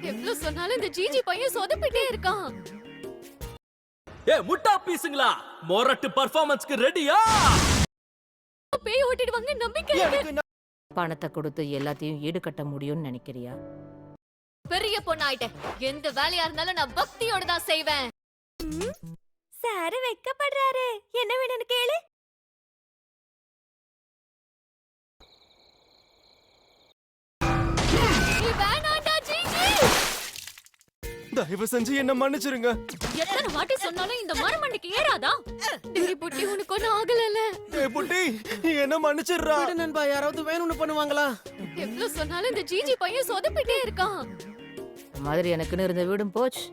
எவ்வளவு சொன்னாலும் இந்த ஜிஜி பையன் சொதப்பிட்டே இருக்கான். முட்டா பீசுங்களா, மொரட்டு பெர்ஃபார்மன்ஸ்க்கு ரெடியா? பேய் ஓட்டிடுவாங்க நம்பிக்கை இருக்கு. பணத்தை கொடுத்து எல்லாத்தையும் ஈடுகட்ட முடியும்னு நினைக்கிறியா? பெரிய பொண்ணு ஆயிட்டேன். எந்த வேலையா இருந்தாலும் நான் பக்தியோட தான் செய்வேன். சாரு வெக்கப்படுறாரு. என்ன வேணும்னு கேளு. வேணாண்டா ஜிஜி. தயவு செஞ்சு என்ன மன்னிச்சிருங்க. எத்தனை வாட்டி சொன்னாலும் இந்த மரமண்டைக்கு ஏறாதா? டேய் புட்டி, உனக்கு ஒண்ணும் ஆகலல? ஏய் புட்டி, என்ன மன்னிச்சிடுறா. நண்பா, யாராவது வேணும்னு பண்ணுவாங்களா? எவ்வளவு சொன்னாலும் இந்த ஜிஜி பையன் சொதப்பிட்டே இருக்கான். மாதிரி எனக்குன்னு இருந்த வீடும் போச்சு.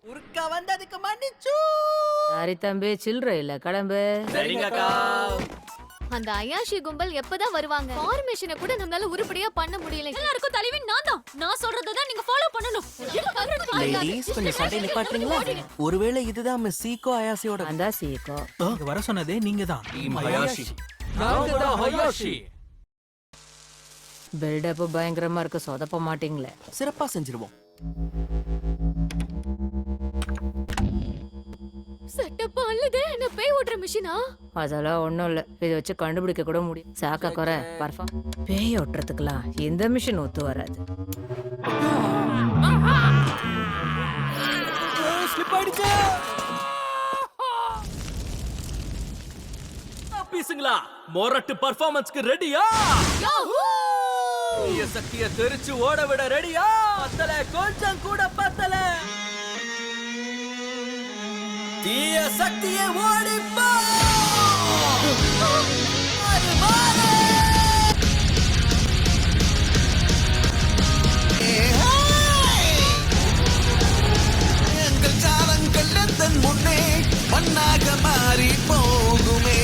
உருக்கா வந்ததுக்கு மன்னிச்சு. சரி தம்பி, சில்லற இல்ல, கிளம்பு. சரிங்கக்கா. அந்த அயாஷி கும்பல் எப்பதான் வருவாங்க? ஃபார்மேஷனை கூட நம்மளால உருப்படியா பண்ண முடியல. எல்லாருக்கும் தலைவி நான் தான். நான் சொல்றதை தான் நீங்க ஃபாலோ பண்ணணும். லேடீஸ், கொஞ்சம் சண்டை நிப்பாட்டுறீங்களா? ஒருவேளை இதுதான் மிஸ் சீகோ அயாசியோட. அந்த சீக்கோ இங்க வர சொன்னதே நீங்க தான். ஹயாஷி. நாங்க தான் ஹயாஷி. பில்டப் பயங்கரமா இருக்கு, சொதப்ப மாட்டீங்களே. சிறப்பா செஞ்சிருவோம். செட்டப்பா அல்லது என்ன பேய் ஓட்டுற மிஷினா? அதெல்லாம் ஒண்ணும் இல்ல, இதை வச்சு கண்டுபிடிக்க கூட முடியும். சாக்க குறை பர்ஃபார்ம். பேய் ஓட்டுறதுக்குலாம் இந்த மிஷின் ஒத்து வராது. ஸ்லிப் ஆயிடுச்சு. பீசுங்களா, மொரட்டு பெர்ஃபார்மன்ஸ்க்கு ரெடியா? தீய சக்திய தெரிச்சு ஓட விட ரெடியா? பத்தல, கொஞ்சம் கூட பத்தல. தீய சக்தியை ஓடிப்போ. எங்கள் காலங்கள் எந்தன் முன்னே மண்ணாக மாறி போகுமே.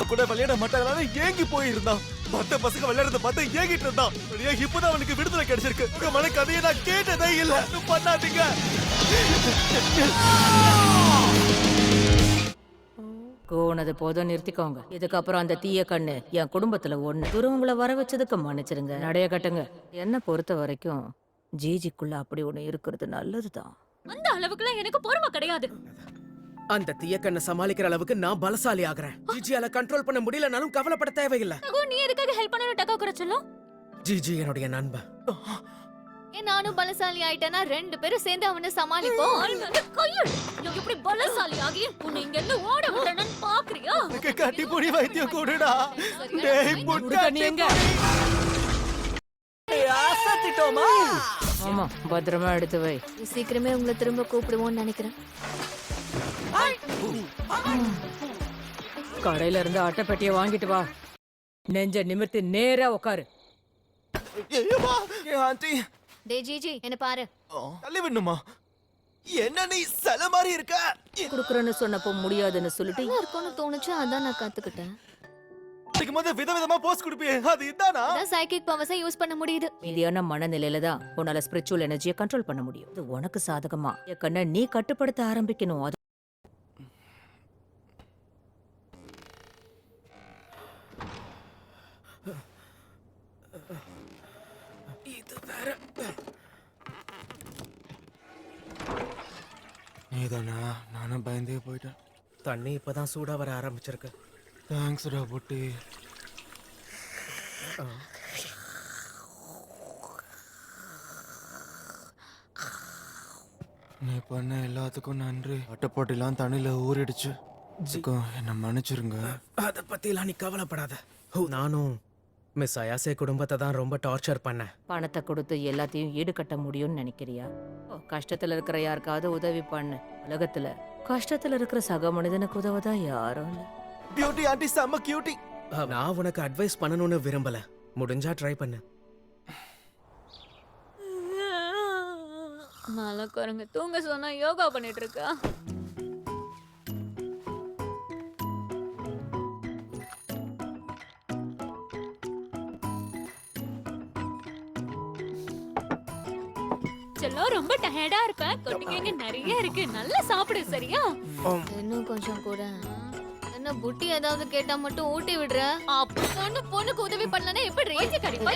கூட விளையாட மாட்டாங்களான்னு ஏங்கி போயிருந்தான். மத்த பசங்க விளையாடுறத பார்த்து ஏங்கிட்டு இருந்தான். இப்பதான் அவனுக்கு விடுதலை கிடைச்சிருக்கு. உங்க மன கதையை நான் கேட்டதே இல்ல. பண்ணாதீங்க. கோனது போதும், நிறுத்திக்கோங்க. இதுக்கப்புறம் அந்த தீய கண்ணு என் குடும்பத்துல ஒண்ணு. துருவங்களை வர வச்சதுக்கு மன்னிச்சிருங்க. நடைய கட்டுங்க. என்ன பொறுத்த வரைக்கும் ஜிஜிக்குள்ள அப்படி ஒண்ணு இருக்கிறது நல்லதுதான். அந்த அளவுக்குலாம் எனக்கு பொறுமை கிடையாது. அந்த தீயக்கண்ணை சமாளிக்கிற அளவுக்கு நான் பலசாலி ஆகுறேன். ஜிஜியால கண்ட்ரோல் பண்ண முடியலனாலும் கவலைப்பட தேவையில்லை. நீ எதுக்காக ஹெல்ப் பண்ணணும்? டக்கா குறைச்சலும் ஜிஜி என்னுடைய நண்பன். நானும் பலசாலி ஆயிட்டேனா ரெண்டு பேரும் சேர்ந்து அவனை சமாளிப்போம். எப்படி பலசாலி ஆகி உன்னை இங்க இருந்து ஓட விடணும்னு பாக்குறியா? கட்டி பொடி வைத்தியம் கொடுடா. டேய் புட்டா, நீ எங்க? ஆசத்திட்டோமா? ஆமா, பத்திரமா எடுத்து வை. சீக்கிரமே உங்களை திரும்ப கூப்பிடுவோம்னு நினைக்கிறேன். கடையில இருந்து அட்டைப்பெட்டியை வாங்கிட்டு வா. நெஞ்ச நிமிர்த்தி நேரா உட்காரு. ஆண்டி, டேய் ஜிஜி, என்ன பாரு. தள்ளி விடணுமா? என்ன நீ சில மாதிரி இருக்க? குடுக்குறேன்னு சொன்னப்போ முடியாதுன்னு சொல்லிட்டு இருக்கும்னு தோணுச்சு, அதான் நான் கத்துக்கிட்டேன். விதவிதமா போஸ்ட் கொடுப்பியே, அது இதானா? அதான் சைக்கிக் பவர்ஸை யூஸ் பண்ண முடியுது. மீதியான மனநிலையில தான் உன்னால ஸ்பிரிச்சுவல் எனர்ஜியை கண்ட்ரோல் பண்ண முடியும். இது உனக்கு சாதகமா என் கண்ணை நீ கட்டுப்படுத்த ஆரம்பிக்கணும். அது நீதானா? நானும் பயந்தே போயிட்டேன். தண்ணி இப்பதான் சூடா வர ஆரம்பிச்சிருக்கு. தேங்க்ஸ்டா புட்டி. நீ பண்ண எல்லாத்துக்கும் நன்றி. அட்டைப்போட்டிலாம் தண்ணியில ஊறிடுச்சு. என்ன மன்னிச்சிருங்க. அத பத்திலாம் நீ கவலைப்படாத. நானும் மிஸ் அயாசே குடும்பத்தை தான் ரொம்ப டார்ச்சர் பண்ணேன். பணத்தை கொடுத்து எல்லாத்தையும் ஈடுகட்ட முடியும்னு நினைக்கிறியா? கஷ்டத்துல இருக்கிற யாருக்காவது உதவி பண்ணு. உலகத்துல கஷ்டத்துல இருக்கிற சக மனிதனுக்கு உதவதா யாரும் இல்ல. பியூட்டி ஆண்டி செம்ம கியூட்டி. நான் உனக்கு அட்வைஸ் பண்ணணும்னு விரும்பல. முடிஞ்சா ட்ரை பண்ணு. மலக்குரங்க தூங்க சொன்னா யோகா பண்ணிட்டு இருக்கா. செல்லம் ரொம்ப டயர்டா இருப்ப கொட்டிக்கங்க நிறைய இருக்கு நல்லா சாப்பிடு சரியா இன்னும் கொஞ்சம் கூட. என்ன புட்டி ஏதாவது கேட்டா மட்டும் ஊட்டி விடுற அப்படி பொண்ணுக்கு உதவி பண்ணலனா எப்படி ரேஞ்சு கிடைக்கும்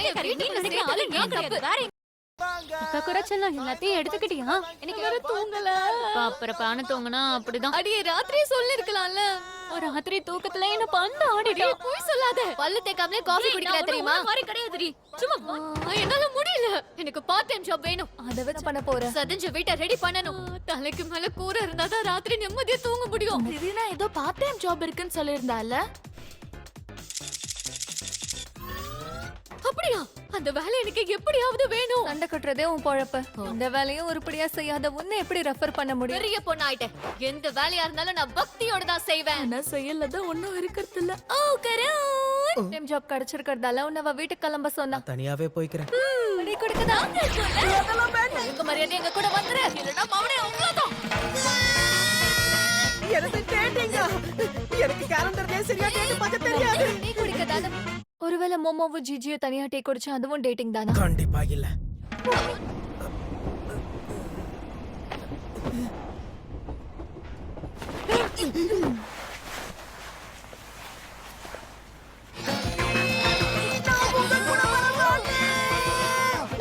அக்கா குறைச்சலாம் எல்லாத்தையும் எடுத்துக்கிட்டியா எனக்கு வேற தூங்கல அப்புறம் பான தூங்கினா அப்படிதான் அடியே ராத்திரி சொல்லிருக்கலாம்ல ஒரு ராத்திரி தூக்கத்துல என்ன பண்ண ஆடிட்டா போய் சொல்லாத பல்லு தேக்காமலே காபி குடிக்கிற தெரியுமா மாதிரி கிடையாதுடி சும்மா என்னால முடியல எனக்கு பார்ட் டைம் ஜாப் வேணும் அத வச்சு பண்ண போறேன் சதஞ்ச வீட்டை ரெடி பண்ணனும் தலைக்கு மேல கூரை இருந்தாதான் ராத்திரி நிம்மதியா தூங்க முடியும் திடீர்னு ஏதோ பார்ட் டைம் ஜாப் இருக்குன்னு சொல்லிருந்தால. அப்படியா அந்த வேலை எனக்கு எப்படியாவது வேணும் சண்டை கட்டுறதே உன் பொழப்பு. இந்த வேலையும் உருப்படியா செய்யாத உன்னை எப்படி ரெஃபர் பண்ண முடியும்? பெரிய பொண்ணு ஆயிட்டேன் எந்த வேலையா இருந்தாலும் நான் பக்தியோட தான் செய்வேன் நான் செய்யலதான் ஒண்ணும் இருக்கிறது இல்ல. ஓ கரெக்ட். டைம் ஜாப் கிடைச்சிருக்கிறதால உன்னை அவ வீட்டுக்கு கிளம்ப சொன்னா. தனியாவே போய்க்கிறேன். நீ கொடுக்கதா? எங்க மரியாதை எங்க கூட வந்துரு இல்லனா மவனே அவ்வளவுதான் எனக்கு கேட்டீங்க. எனக்கு காலண்டர்லயே சரியா டேட் பார்க்க தெரியாது. நீ குடிக்கதான? ஒருவேளை மோமோவும் ஜிஜியும் தனியா டீ குடிச்சா அதுவும் டேட்டிங் தானா? கண்டிப்பா இல்ல.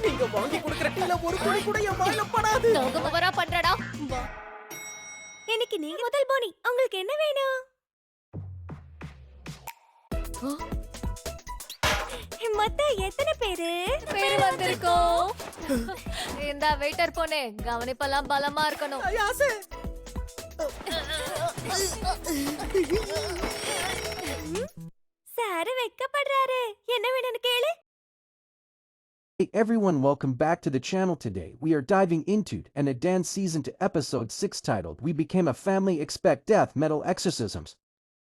நீங்க வாங்கி கொடுக்கிற டீல ஒரு துளி கூட என் வாயில படாது. தோகமவரா பண்றடா இன்னைக்கு நீங்க முதல் போனி. உங்களுக்கு என்ன வேணும்? மொத்தம் எத்தனை பேரு வந்திருக்கோம்? இந்த வெயிட்டர் போனே கவனிப்பெல்லாம் பலமா இருக்கணும். யாசு சாரு வெக்கப்படுறாரு. என்ன வேணும்னு கேளு. Hey everyone, welcome back to the channel. Today we are diving into an advanced season to episode 6 titled We Became a Family Expect Death Metal Exorcisms.